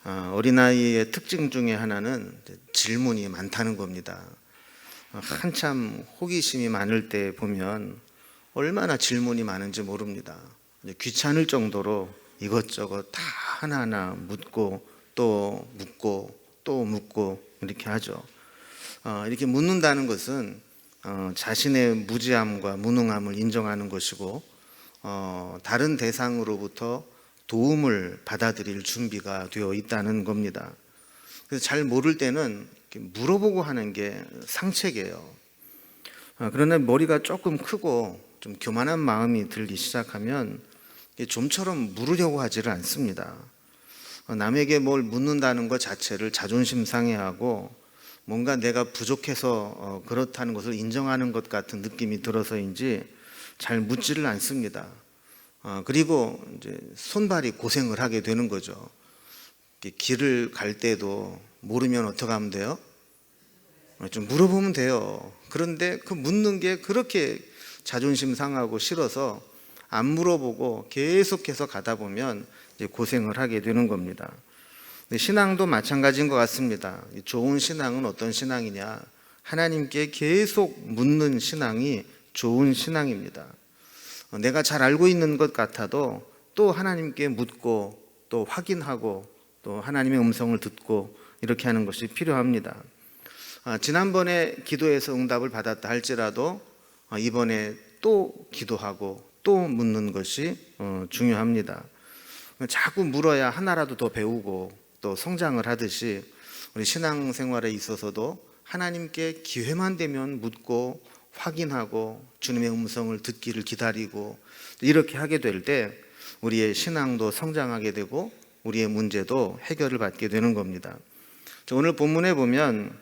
어린아이의 특징 중에 하나는 질문이 많다는 겁니다. 한참 호기심이 많을 때 보면 얼마나 질문이 많은지 모릅니다. 귀찮을 정도로 이것저것 다 하나하나 묻고 또 묻고 또 묻고 이렇게 하죠. 이렇게 묻는다는 것은 자신의 무지함과 무능함을 인정하는 것이고, 다른 대상으로부터 도움을 받아들일 준비가 되어 있다는 겁니다. 그래서 잘 모를 때는 이렇게 물어보고 하는 게 상책이에요. 그러나 머리가 조금 크고 좀 교만한 마음이 들기 시작하면 좀처럼 물으려고 하지를 않습니다. 남에게 뭘 묻는다는 것 자체를 자존심 상해하고 뭔가 내가 부족해서 그렇다는 것을 인정하는 것 같은 느낌이 들어서인지 잘 묻지를 않습니다. 그리고 이제 손발이 고생을 하게 되는 거죠. 길을 갈 때도 모르면 어떻게 하면 돼요? 좀 물어보면 돼요. 그런데 그 묻는 게 그렇게 자존심 상하고 싫어서 안 물어보고 계속해서 가다 보면 이제 고생을 하게 되는 겁니다. 신앙도 마찬가지인 것 같습니다. 좋은 신앙은 어떤 신앙이냐? 하나님께 계속 묻는 신앙이 좋은 신앙입니다. 내가 잘 알고 있는 것 같아도 또 하나님께 묻고 또 확인하고 또 하나님의 음성을 듣고 이렇게 하는 것이 필요합니다. 지난번에 기도해서 응답을 받았다 할지라도 이번에 또 기도하고 또 묻는 것이 중요합니다. 자꾸 물어야 하나라도 더 배우고 또 성장을 하듯이 우리 신앙생활에 있어서도 하나님께 기회만 되면 묻고 확인하고 주님의 음성을 듣기를 기다리고 이렇게 하게 될 때 우리의 신앙도 성장하게 되고 우리의 문제도 해결을 받게 되는 겁니다. 오늘 본문에 보면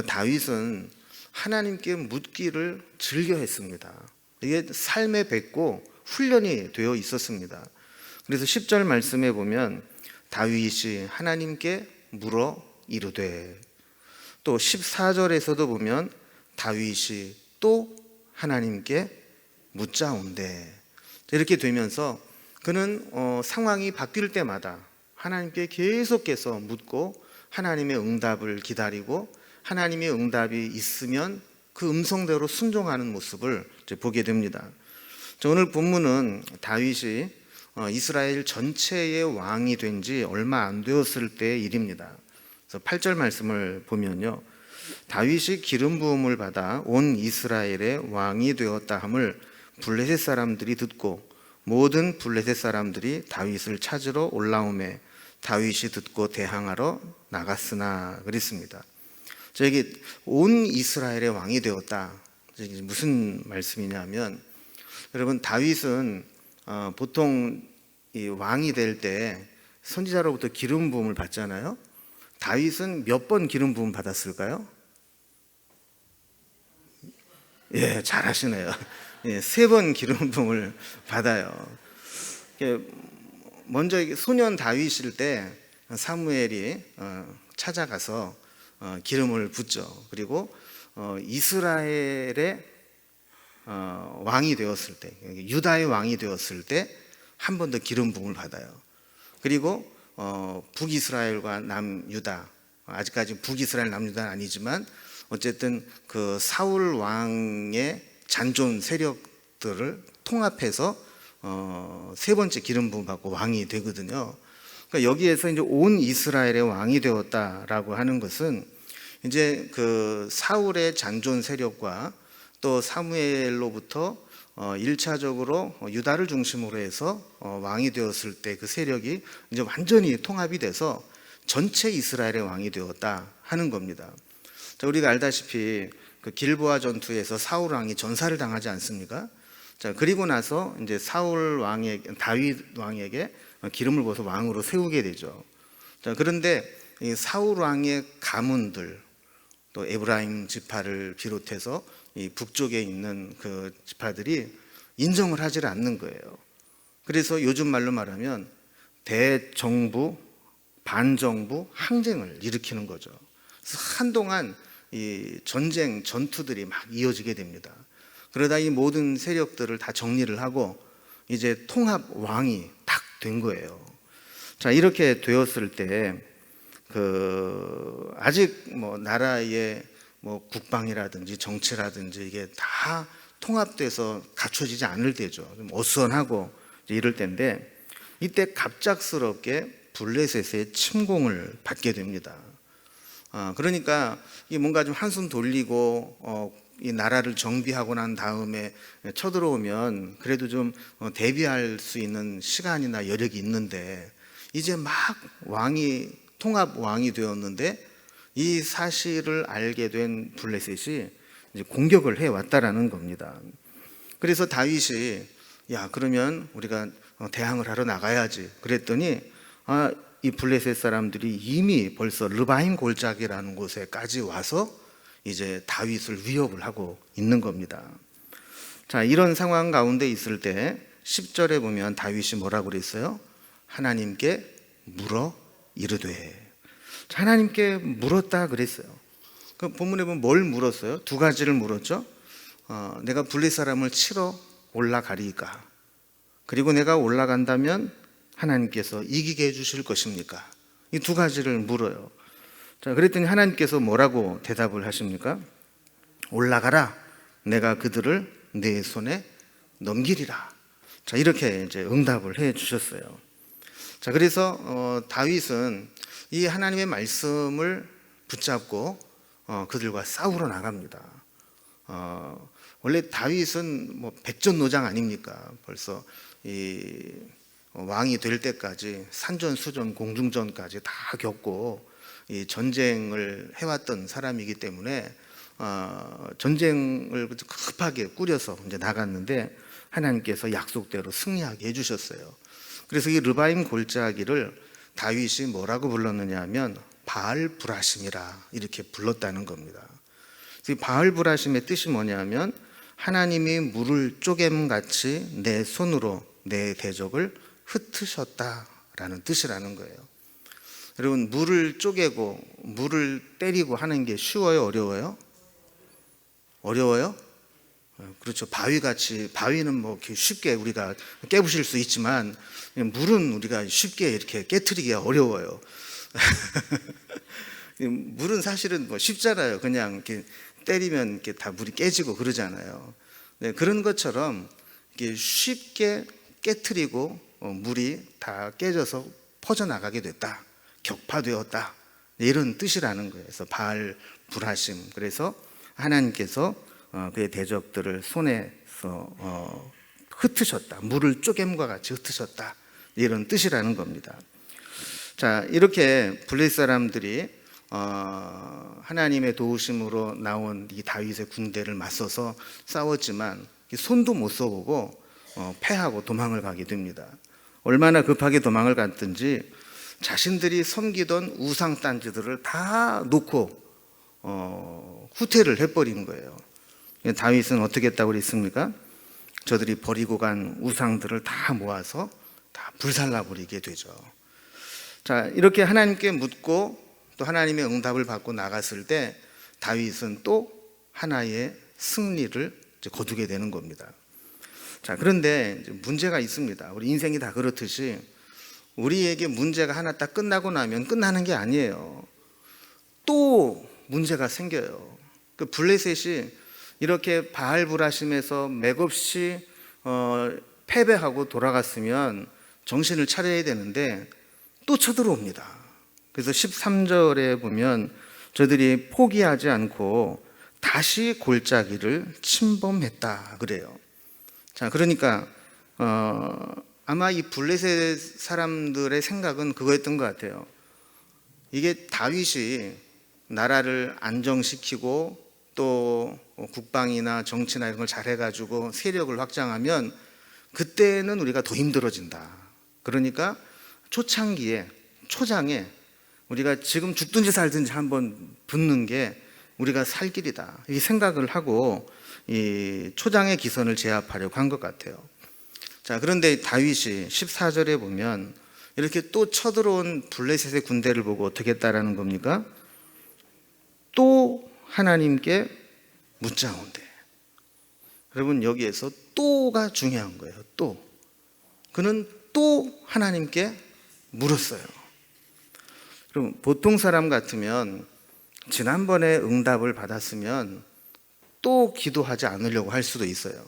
다윗은 하나님께 묻기를 즐겨 했습니다. 이게 삶에 뱉고 훈련이 되어 있었습니다. 그래서 10절 말씀에 보면 다윗이 하나님께 물어 이르되, 또 14절에서도 보면 다윗이 또 하나님께 묻자온대. 이렇게 되면서 그는 상황이 바뀔 때마다 하나님께 계속해서 묻고 하나님의 응답을 기다리고 하나님의 응답이 있으면 그 음성대로 순종하는 모습을 보게 됩니다. 오늘 본문은 다윗이 이스라엘 전체의 왕이 된 지 얼마 안 되었을 때의 일입니다. 그래서 8절 말씀을 보면요, 다윗이 기름 부음을 받아 온 이스라엘의 왕이 되었다 함을 블레셋 사람들이 듣고 모든 블레셋 사람들이 다윗을 찾으러 올라오매 다윗이 듣고 대항하러 나갔으나 그랬습니다. 저에게 온 이스라엘의 왕이 되었다, 무슨 말씀이냐면, 여러분 다윗은 보통 이 왕이 될 때 선지자로부터 기름 부음을 받잖아요. 다윗은 몇 번 기름 부음 받았을까요? 예, 잘하시네요. 예, 3번 기름 부음을 받아요. 먼저 소년 다윗일 때 사무엘이 찾아가서 기름을 붓죠. 그리고 이스라엘의 왕이 되었을 때, 유다의 왕이 되었을 때 한 번 더 기름 부음을 받아요. 그리고 북이스라엘과 남유다, 아직까지 북이스라엘 남유다는 아니지만 어쨌든 그 사울 왕의 잔존 세력들을 통합해서 3번째 기름 부음 받고 왕이 되거든요. 그러니까 여기에서 이제 온 이스라엘의 왕이 되었다라고 하는 것은 이제 그 사울의 잔존 세력과 또 사무엘로부터 1차적으로 유다를 중심으로 해서 왕이 되었을 때 그 세력이 이제 완전히 통합이 돼서 전체 이스라엘의 왕이 되었다 하는 겁니다. 자, 우리가 알다시피 그 길보아 전투에서 사울 왕이 전사를 당하지 않습니까? 자, 그리고 나서 이제 사울 왕에게, 다윗 왕에게 기름을 부어서 왕으로 세우게 되죠. 자, 그런데 이 사울 왕의 가문들, 또 에브라임 지파를 비롯해서 이 북쪽에 있는 그 지파들이 인정을 하지 않는 거예요. 그래서 요즘 말로 말하면 대정부, 반정부 항쟁을 일으키는 거죠. 그래서 한동안 이 전쟁, 전투들이 막 이어지게 됩니다. 그러다 이 모든 세력들을 다 정리를 하고 이제 통합 왕이 딱 된 거예요. 자, 이렇게 되었을 때 아직 뭐 나라의 뭐 국방이라든지 정치라든지 이게 다 통합돼서 갖춰지지 않을 때죠. 좀 어수선하고 이럴 때인데, 이때 갑작스럽게 블레셋의 침공을 받게 됩니다. 그러니까 이 뭔가 좀 한숨 돌리고 이 나라를 정비하고 난 다음에 쳐들어오면 그래도 좀 대비할 수 있는 시간이나 여력이 있는데, 이제 막 통합 왕이 되었는데 이 사실을 알게 된 블레셋이 이제 공격을 해 왔다라는 겁니다. 그래서 다윗이 야, 그러면 우리가 대항을 하러 나가야지 그랬더니 이 블레셋 사람들이 이미 벌써 르바임 골짜기라는 곳에까지 와서 이제 다윗을 위협을 하고 있는 겁니다. 자, 이런 상황 가운데 있을 때 10절에 보면 다윗이 뭐라고 그랬어요? 하나님께 물어 이르되. 하나님께 물었다 그랬어요. 그 본문에 보면 뭘 물었어요? 두 가지를 물었죠. 내가 블레셋 사람을 치러 올라가리까? 그리고 내가 올라간다면 하나님께서 이기게 해주실 것입니까? 이 두 가지를 물어요. 자, 그랬더니 하나님께서 뭐라고 대답을 하십니까? 올라가라. 내가 그들을 내 손에 넘기리라. 자, 이렇게 이제 응답을 해 주셨어요. 자, 그래서 다윗은 이 하나님의 말씀을 붙잡고 그들과 싸우러 나갑니다. 원래 다윗은 뭐 백전노장 아닙니까? 벌써 이 왕이 될 때까지 산전수전 공중전까지 다 겪고 이 전쟁을 해왔던 사람이기 때문에 전쟁을 급하게 꾸려서 이제 나갔는데 하나님께서 약속대로 승리하게 해주셨어요. 그래서 이 르바임 골짜기를 다윗이 뭐라고 불렀느냐 하면 바알브라심이라 이렇게 불렀다는 겁니다. 이 바알브라심의 뜻이 뭐냐면 하나님이 물을 쪼개같이 내 손으로 내 대적을 흩으셨다라는 뜻이라는 거예요. 여러분, 물을 쪼개고 물을 때리고 하는 게 쉬워요, 어려워요? 어려워요? 그렇죠. 바위는 뭐 이렇게 쉽게 우리가 깨부실 수 있지만 물은 우리가 쉽게 이렇게 깨트리기가 어려워요. 물은 사실은 뭐 쉽잖아요. 그냥 이렇게 때리면 이렇게 다 물이 깨지고 그러잖아요. 네, 그런 것처럼 이렇게 쉽게 깨트리고 물이 다 깨져서 퍼져나가게 됐다, 격파되었다, 이런 뜻이라는 거예요. 그래서 바알 불하심. 그래서 하나님께서 그의 대적들을 손에서 흩으셨다, 물을 쪼개과 같이 흩으셨다, 이런 뜻이라는 겁니다. 자, 이렇게 블레셋 사람들이 하나님의 도우심으로 나온 이 다윗의 군대를 맞서서 싸웠지만 손도 못 써보고 패하고 도망을 가게 됩니다. 얼마나 급하게 도망을 갔든지 자신들이 섬기던 우상 딴지들을 다 놓고 후퇴를 해버린 거예요. 다윗은 어떻게 했다고 그랬습니까? 저들이 버리고 간 우상들을 다 모아서 다 불살라버리게 되죠. 자, 이렇게 하나님께 묻고 또 하나님의 응답을 받고 나갔을 때 다윗은 또 하나의 승리를 거두게 되는 겁니다. 자, 그런데 문제가 있습니다. 우리 인생이 다 그렇듯이 우리에게 문제가 하나 딱 끝나고 나면 끝나는 게 아니에요. 또 문제가 생겨요. 그 블레셋이 이렇게 바알브라심에서 맥없이 패배하고 돌아갔으면 정신을 차려야 되는데 또 쳐들어옵니다. 그래서 13절에 보면 저들이 포기하지 않고 다시 골짜기를 침범했다 그래요. 자, 그러니까 아마 이 블레셋 사람들의 생각은 그거였던 것 같아요. 이게 다윗이 나라를 안정시키고 또 국방이나 정치나 이런 걸 잘해가지고 세력을 확장하면 그때는 우리가 더 힘들어진다. 그러니까 초창기에, 초장에 우리가 지금 죽든지 살든지 한번 붙는 게 우리가 살 길이다, 이 생각을 하고 이 초장의 기선을 제압하려고 한 것 같아요. 자, 그런데 다윗이 14절에 보면 이렇게 또 쳐들어온 블레셋의 군대를 보고 어떻게 했다라는 겁니까? 또 하나님께 묻자온대. 여러분, 여기에서 또가 중요한 거예요. 또. 그는 또 하나님께 물었어요. 그럼 보통 사람 같으면 지난번에 응답을 받았으면 또 기도하지 않으려고 할 수도 있어요.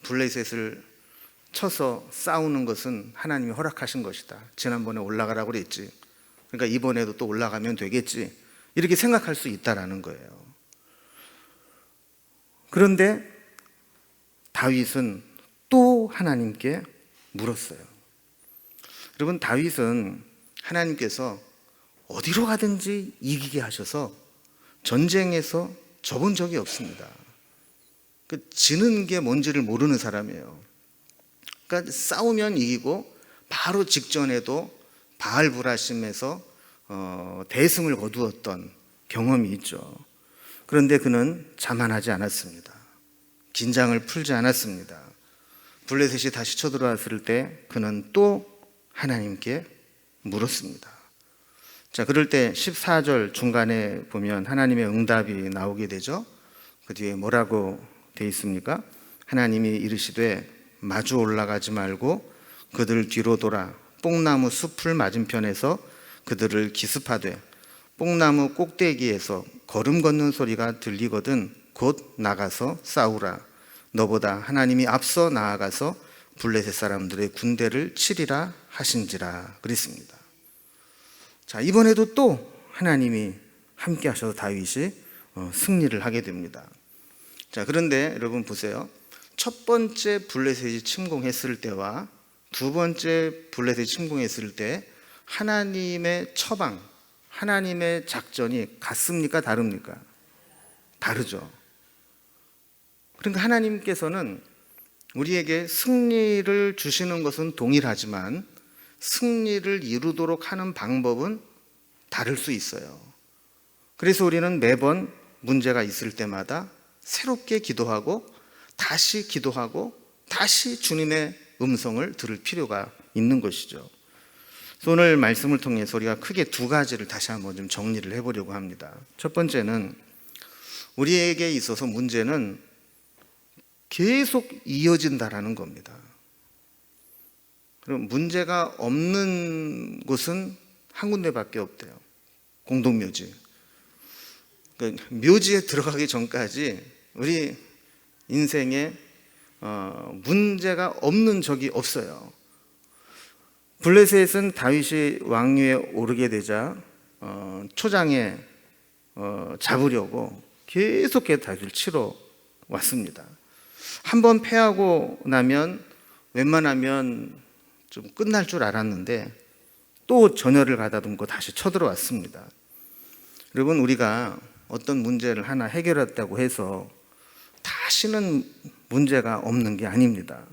블레셋을 쳐서 싸우는 것은 하나님이 허락하신 것이다. 지난번에 올라가라고 그랬지. 그러니까 이번에도 또 올라가면 되겠지. 이렇게 생각할 수 있다라는 거예요. 그런데 다윗은 또 하나님께 물었어요. 여러분, 다윗은 하나님께서 어디로 가든지 이기게 하셔서 전쟁에서 져본 적이 없습니다. 지는 게 뭔지를 모르는 사람이에요. 그러니까 싸우면 이기고 바로 직전에도 바알브라심에서 대승을 거두었던 경험이 있죠. 그런데 그는 자만하지 않았습니다. 긴장을 풀지 않았습니다. 블레셋이 다시 쳐들어왔을 때 그는 또 하나님께 물었습니다. 자, 그럴 때 14절 중간에 보면 하나님의 응답이 나오게 되죠. 그 뒤에 뭐라고 되어 있습니까? 하나님이 이르시되 마주 올라가지 말고 그들 뒤로 돌아 뽕나무 숲을 맞은편에서 그들을 기습하되 뽕나무 꼭대기에서 걸음 걷는 소리가 들리거든 곧 나가서 싸우라. 너보다 하나님이 앞서 나아가서 블레셋 사람들의 군대를 치리라 하신지라 그랬습니다. 자, 이번에도 또 하나님이 함께 하셔서 다윗이 승리를 하게 됩니다. 자, 그런데 여러분 보세요. 첫 번째 블레셋이 침공했을 때와 두 번째 블레셋이 침공했을 때 하나님의 처방, 하나님의 작전이 같습니까? 다릅니까? 다르죠. 그러니까 하나님께서는 우리에게 승리를 주시는 것은 동일하지만 승리를 이루도록 하는 방법은 다를 수 있어요. 그래서 우리는 매번 문제가 있을 때마다 새롭게 기도하고 다시 기도하고 다시 주님의 음성을 들을 필요가 있는 것이죠. 그래서 오늘 말씀을 통해서 우리가 크게 두 가지를 다시 한번 좀 정리를 해보려고 합니다. 첫 번째는 우리에게 있어서 문제는 계속 이어진다라는 겁니다. 그럼 문제가 없는 곳은 한 군데밖에 없대요. 공동묘지. 그러니까 묘지에 들어가기 전까지 우리 인생에 문제가 없는 적이 없어요. 블레셋은 다윗이 왕위에 오르게 되자 초장에 잡으려고 계속해서 다윗을 치러 왔습니다. 한번 패하고 나면 웬만하면 좀 끝날 줄 알았는데 또 전열을 가다듬고 다시 쳐들어왔습니다. 여러분, 우리가 어떤 문제를 하나 해결했다고 해서 다시는 문제가 없는 게 아닙니다.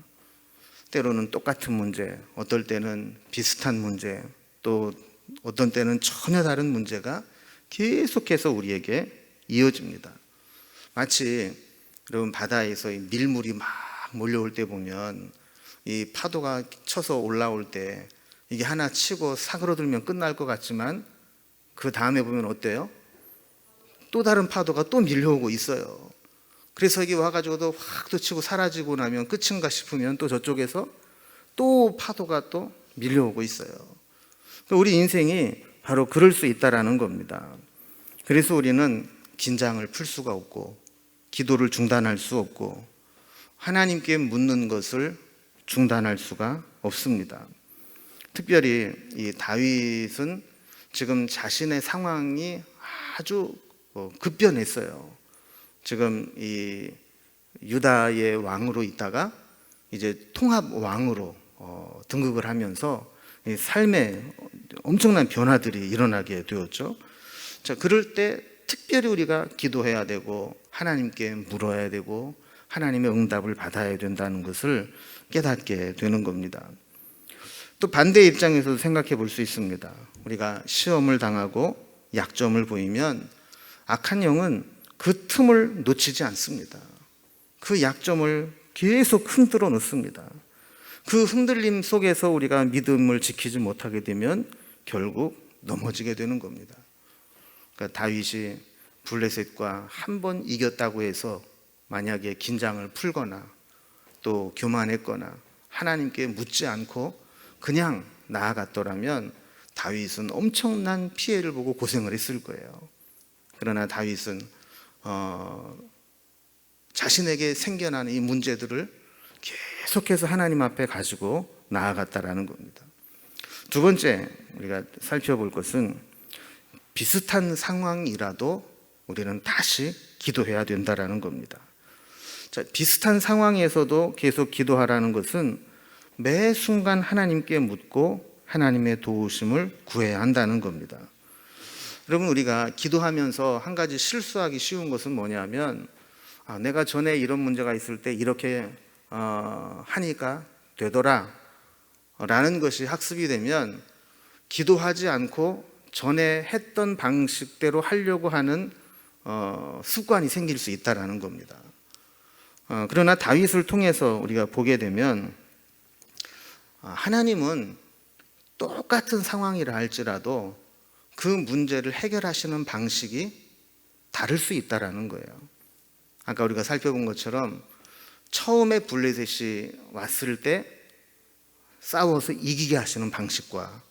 때로는 똑같은 문제, 어떨 때는 비슷한 문제, 또 어떤 때는 전혀 다른 문제가 계속해서 우리에게 이어집니다. 마치 여러분 바다에서 밀물이 막 몰려올 때 보면 이 파도가 쳐서 올라올 때 이게 하나 치고 사그러들면 끝날 것 같지만 그 다음에 보면 어때요? 또 다른 파도가 또 밀려오고 있어요. 그래서 이게 와가지고도 확 또 치고 사라지고 나면 끝인가 싶으면 또 저쪽에서 또 파도가 또 밀려오고 있어요. 우리 인생이 바로 그럴 수 있다라는 겁니다. 그래서 우리는 긴장을 풀 수가 없고 기도를 중단할 수 없고 하나님께 묻는 것을 중단할 수가 없습니다. 특별히 이 다윗은 지금 자신의 상황이 아주 급변했어요. 지금 이 유다의 왕으로 있다가 이제 통합 왕으로 등극을 하면서 이 삶에 엄청난 변화들이 일어나게 되었죠. 자, 그럴 때 특별히 우리가 기도해야 되고 하나님께 물어야 되고 하나님의 응답을 받아야 된다는 것을 깨닫게 되는 겁니다. 또 반대 입장에서도 생각해 볼 수 있습니다. 우리가 시험을 당하고 약점을 보이면 악한 영은 그 틈을 놓치지 않습니다. 그 약점을 계속 흔들어 놓습니다. 그 흔들림 속에서 우리가 믿음을 지키지 못하게 되면 결국 넘어지게 되는 겁니다. 그러니까 다윗이 블레셋과 한 번 이겼다고 해서 만약에 긴장을 풀거나 또 교만했거나 하나님께 묻지 않고 그냥 나아갔더라면 다윗은 엄청난 피해를 보고 고생을 했을 거예요. 그러나 다윗은 자신에게 생겨나는 이 문제들을 계속해서 하나님 앞에 가지고 나아갔다라는 겁니다. 두 번째 우리가 살펴볼 것은 비슷한 상황이라도 우리는 다시 기도해야 된다라는 겁니다. 자, 비슷한 상황에서도 계속 기도하라는 것은 매 순간 하나님께 묻고 하나님의 도우심을 구해야 한다는 겁니다. 여러분, 우리가 기도하면서 한 가지 실수하기 쉬운 것은 뭐냐면 내가 전에 이런 문제가 있을 때 이렇게 하니까 되더라 라는 것이 학습이 되면 기도하지 않고 전에 했던 방식대로 하려고 하는 습관이 생길 수 있다는 겁니다. 그러나 다윗을 통해서 우리가 보게 되면 하나님은 똑같은 상황이라 할지라도 그 문제를 해결하시는 방식이 다를 수 있다는 거예요. 아까 우리가 살펴본 것처럼 처음에 블레셋이 왔을 때 싸워서 이기게 하시는 방식과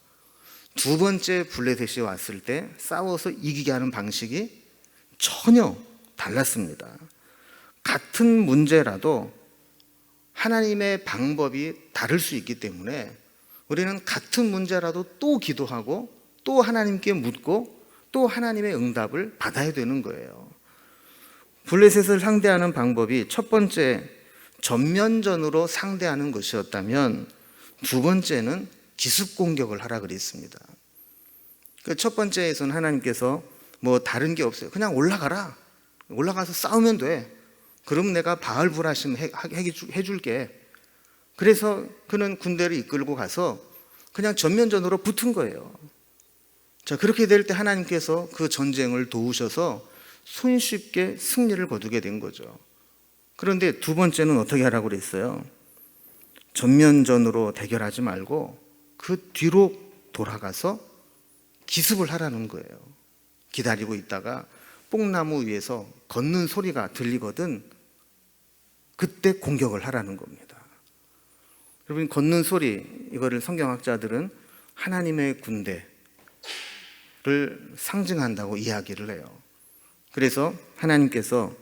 두 번째 블레셋이 왔을 때 싸워서 이기게 하는 방식이 전혀 달랐습니다. 같은 문제라도 하나님의 방법이 다를 수 있기 때문에 우리는 같은 문제라도 또 기도하고 또 하나님께 묻고 또 하나님의 응답을 받아야 되는 거예요. 블레셋을 상대하는 방법이 첫 번째 전면전으로 상대하는 것이었다면 두 번째는 기습 공격을 하라 그랬습니다. 첫 번째에서는 하나님께서 뭐 다른 게 없어요. 그냥 올라가라. 올라가서 싸우면 돼. 그럼 내가 바알불하심 해줄게. 그래서 그는 군대를 이끌고 가서 그냥 전면전으로 붙은 거예요. 자, 그렇게 될 때 하나님께서 그 전쟁을 도우셔서 손쉽게 승리를 거두게 된 거죠. 그런데 두 번째는 어떻게 하라고 그랬어요? 전면전으로 대결하지 말고 그 뒤로 돌아가서 기습을 하라는 거예요. 기다리고 있다가 뽕나무 위에서 걷는 소리가 들리거든 그때 공격을 하라는 겁니다. 여러분, 걷는 소리, 이거를 성경학자들은 하나님의 군대를 상징한다고 이야기를 해요. 그래서 하나님께서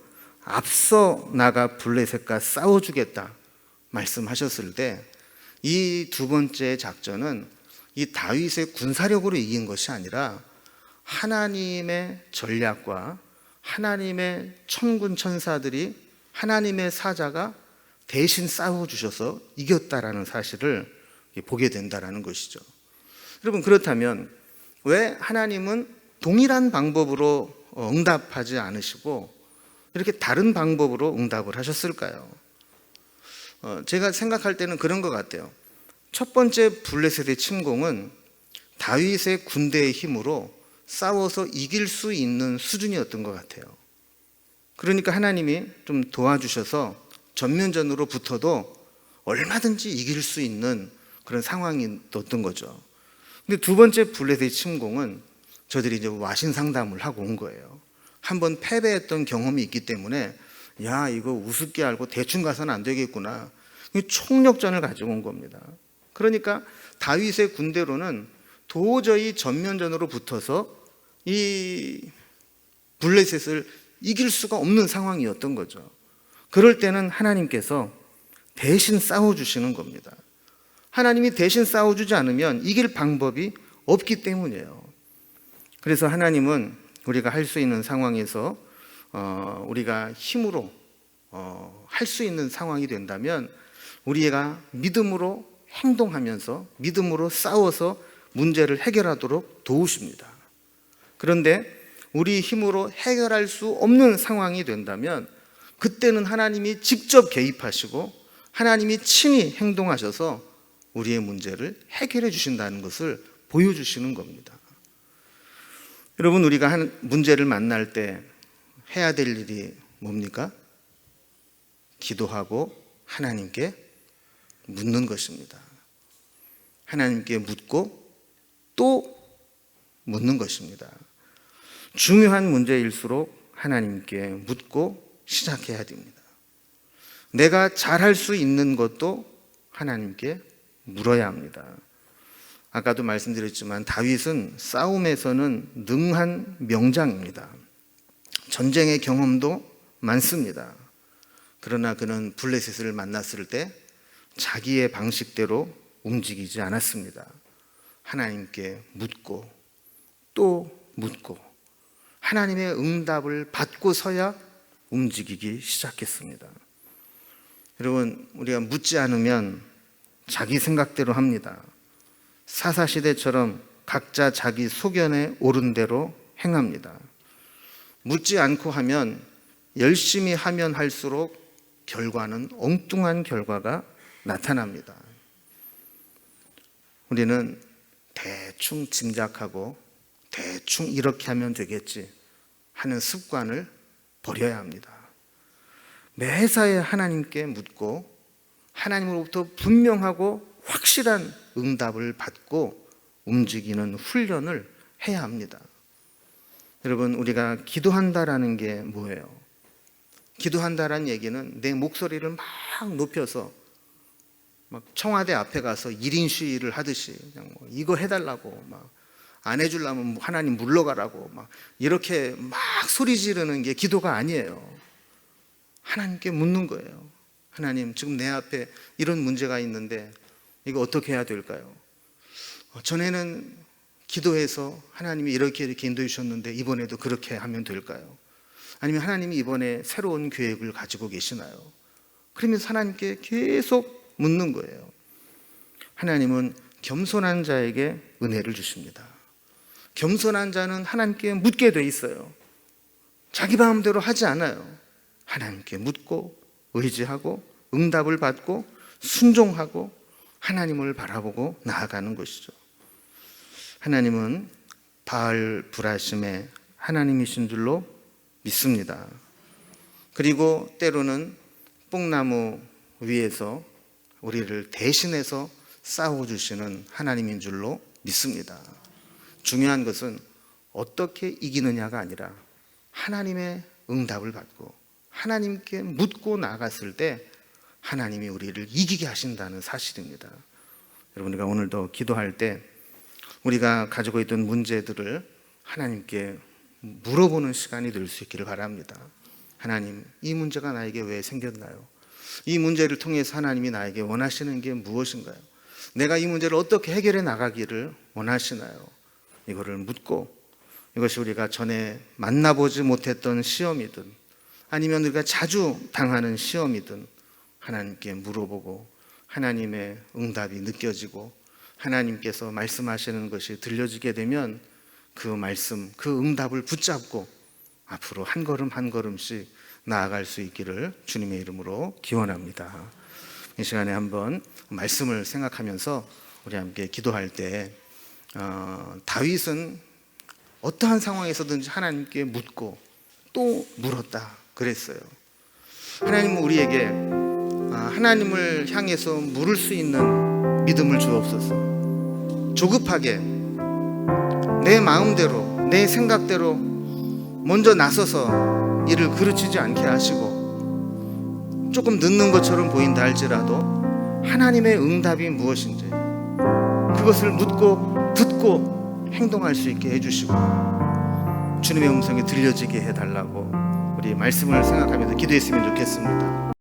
앞서 나가 블레셋과 싸워주겠다 말씀하셨을 때 이 두 번째 작전은 이 다윗의 군사력으로 이긴 것이 아니라 하나님의 전략과 하나님의 천군 천사들이 하나님의 사자가 대신 싸워주셔서 이겼다라는 사실을 보게 된다는 것이죠. 여러분, 그렇다면 왜 하나님은 동일한 방법으로 응답하지 않으시고 이렇게 다른 방법으로 응답을 하셨을까요? 제가 생각할 때는 그런 것 같아요. 첫 번째 블레셋의 침공은 다윗의 군대의 힘으로 싸워서 이길 수 있는 수준이었던 것 같아요. 그러니까 하나님이 좀 도와주셔서 전면전으로 붙어도 얼마든지 이길 수 있는 그런 상황이었던 거죠. 근데 두 번째 블레셋의 침공은 저들이 이제 와신 상담을 하고 온 거예요. 한번 패배했던 경험이 있기 때문에 야, 이거 우습게 알고 대충 가서는 안 되겠구나. 총력전을 가지고 온 겁니다. 그러니까 다윗의 군대로는 도저히 전면전으로 붙어서 이 블레셋을 이길 수가 없는 상황이었던 거죠. 그럴 때는 하나님께서 대신 싸워주시는 겁니다. 하나님이 대신 싸워주지 않으면 이길 방법이 없기 때문이에요. 그래서 하나님은 우리가 할 수 있는 상황에서 우리가 힘으로 할 수 있는 상황이 된다면 우리가 믿음으로 행동하면서 믿음으로 싸워서 문제를 해결하도록 도우십니다. 그런데 우리 힘으로 해결할 수 없는 상황이 된다면 그때는 하나님이 직접 개입하시고 하나님이 친히 행동하셔서 우리의 문제를 해결해 주신다는 것을 보여주시는 겁니다. 여러분, 우리가 문제를 만날 때 해야 될 일이 뭡니까? 기도하고 하나님께 묻는 것입니다. 하나님께 묻고 또 묻는 것입니다. 중요한 문제일수록 하나님께 묻고 시작해야 됩니다. 내가 잘할 수 있는 것도 하나님께 물어야 합니다. 아까도 말씀드렸지만 다윗은 싸움에서는 능한 명장입니다. 전쟁의 경험도 많습니다. 그러나 그는 블레셋을 만났을 때 자기의 방식대로 움직이지 않았습니다. 하나님께 묻고 또 묻고 하나님의 응답을 받고서야 움직이기 시작했습니다. 여러분, 우리가 묻지 않으면 자기 생각대로 합니다. 사사시대처럼 각자 자기 소견에 옳은 대로 행합니다. 묻지 않고 하면 열심히 하면 할수록 결과는 엉뚱한 결과가 나타납니다. 우리는 대충 짐작하고 대충 이렇게 하면 되겠지 하는 습관을 버려야 합니다. 매사에 하나님께 묻고 하나님으로부터 분명하고 확실한 응답을 받고 움직이는 훈련을 해야 합니다. 여러분, 우리가 기도한다라는 게 뭐예요? 기도한다라는 얘기는 내 목소리를 막 높여서 막 청와대 앞에 가서 1인 시위를 하듯이 그냥 뭐 이거 해달라고 막 안 해주려면 하나님 물러가라고 막 이렇게 막 소리 지르는 게 기도가 아니에요. 하나님께 묻는 거예요. 하나님, 지금 내 앞에 이런 문제가 있는데 이거 어떻게 해야 될까요? 전에는 기도해서 하나님이 이렇게 인도해 주셨는데 이번에도 그렇게 하면 될까요? 아니면 하나님이 이번에 새로운 계획을 가지고 계시나요? 그러면서 하나님께 계속 묻는 거예요. 하나님은 겸손한 자에게 은혜를 주십니다. 겸손한 자는 하나님께 묻게 돼 있어요. 자기 마음대로 하지 않아요. 하나님께 묻고 의지하고 응답을 받고 순종하고 하나님을 바라보고 나아가는 것이죠. 하나님은 바알 브라심의 하나님이신 줄로 믿습니다. 그리고 때로는 뽕나무 위에서 우리를 대신해서 싸워주시는 하나님인 줄로 믿습니다. 중요한 것은 어떻게 이기느냐가 아니라 하나님의 응답을 받고 하나님께 묻고 나갔을 때 하나님이 우리를 이기게 하신다는 사실입니다. 여러분, 우리가 오늘도 기도할 때 우리가 가지고 있던 문제들을 하나님께 물어보는 시간이 될 수 있기를 바랍니다. 하나님, 이 문제가 나에게 왜 생겼나요? 이 문제를 통해서 하나님이 나에게 원하시는 게 무엇인가요? 내가 이 문제를 어떻게 해결해 나가기를 원하시나요? 이거를 묻고, 이것이 우리가 전에 만나보지 못했던 시험이든 아니면 우리가 자주 당하는 시험이든 하나님께 물어보고 하나님의 응답이 느껴지고 하나님께서 말씀하시는 것이 들려지게 되면 그 말씀, 그 응답을 붙잡고 앞으로 한 걸음 한 걸음씩 나아갈 수 있기를 주님의 이름으로 기원합니다. 이 시간에 한번 말씀을 생각하면서 우리 함께 기도할 때 다윗은 어떠한 상황에서든지 하나님께 묻고 또 물었다 그랬어요. 하나님은 우리에게 하나님을 향해서 물을 수 있는 믿음을 주옵소서. 조급하게 내 마음대로 내 생각대로 먼저 나서서 이를 그르치지 않게 하시고, 조금 늦는 것처럼 보인다 할지라도 하나님의 응답이 무엇인지 그것을 묻고 듣고 행동할 수 있게 해주시고 주님의 음성이 들려지게 해달라고 우리 말씀을 생각하면서 기도했으면 좋겠습니다.